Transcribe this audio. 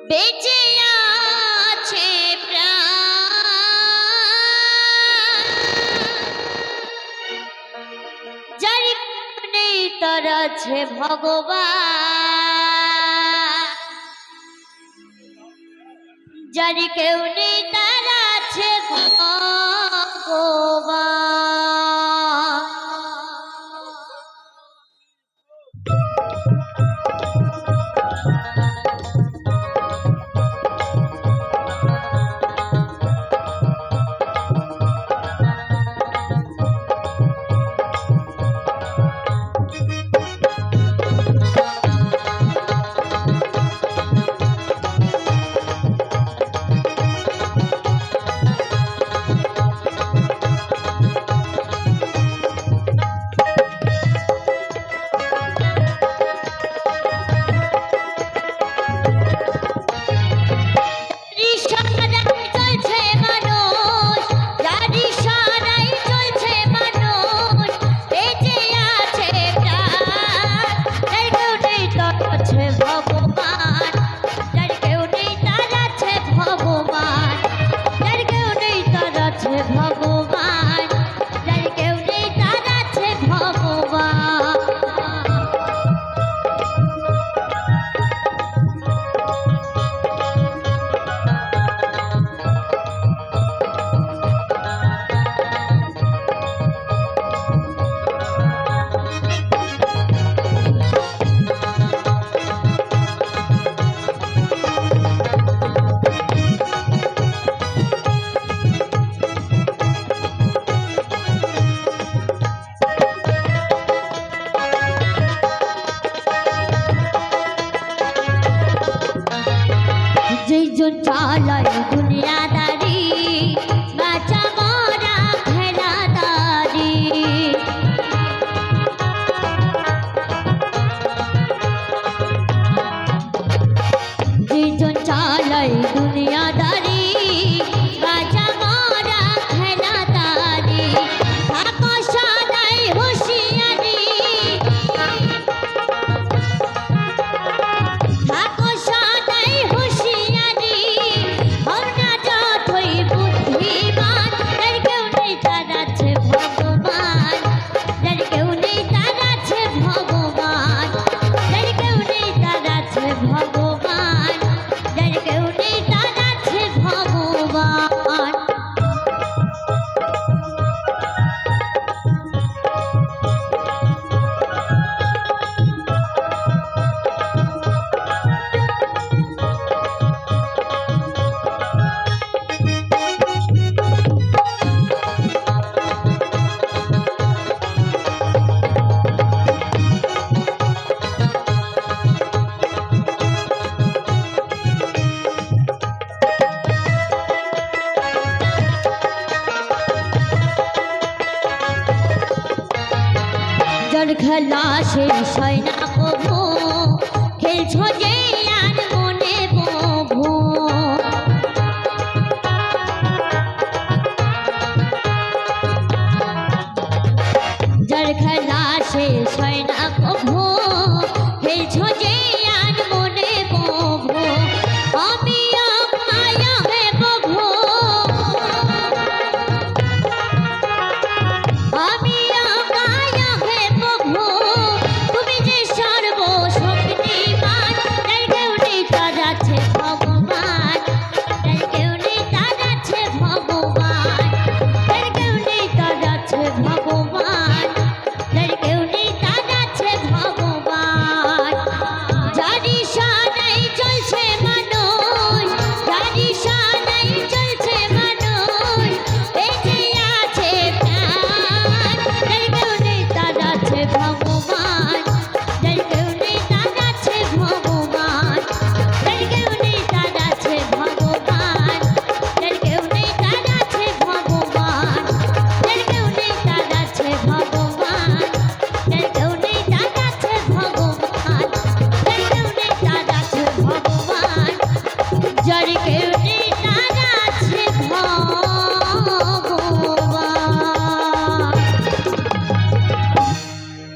বেঁচে আছে যার নেই তার আছে ভগবান, যার কেউ নেই তার আছে ভগবান। যেজন চালায় দুনিয়াদারি বাঁচা মরা খেলাদারি, যেজন চালায় দুনিয়াদারি বাঁচা মরা খেলাদারি, থাকো সদাই হুঁশিয়ারি, থাকো সদাই হুঁশিয়ারি, হও না যতই বুদ্ধিমান, যার কেউ নেই তার আছে ভগবান, যার কেউ নেই তার আছে ভগবান, যার কেউ নেই তার আছে ভগবান, যার কেউ নেই তার আছে ভগবান। যার খেলা শেষ হয় না কভু, খেলছ যে আর মনে প্রভু, যার খেলা শেষ হয় না কভু, খেলছ যে আর মনে প্রভু, আমিও মায়া হে প্রভু, আমিও মায়া হে প্রভু, তুমি যে সর্বশক্তিমান, যার কেউ নেই তার আছে ভগবান, যার কেউ নেই তার আছে ভগবান, যার কেউ নেই তার আছে ভগবান, যার কেউ নেই তার আছে ভগবান। যারি সদাই চলছে মানুষ, যারি সদাই চলছে মানুষ, বেঁচে আছে প্রাণ, যার কেউ নেই তার আছে ভগবান।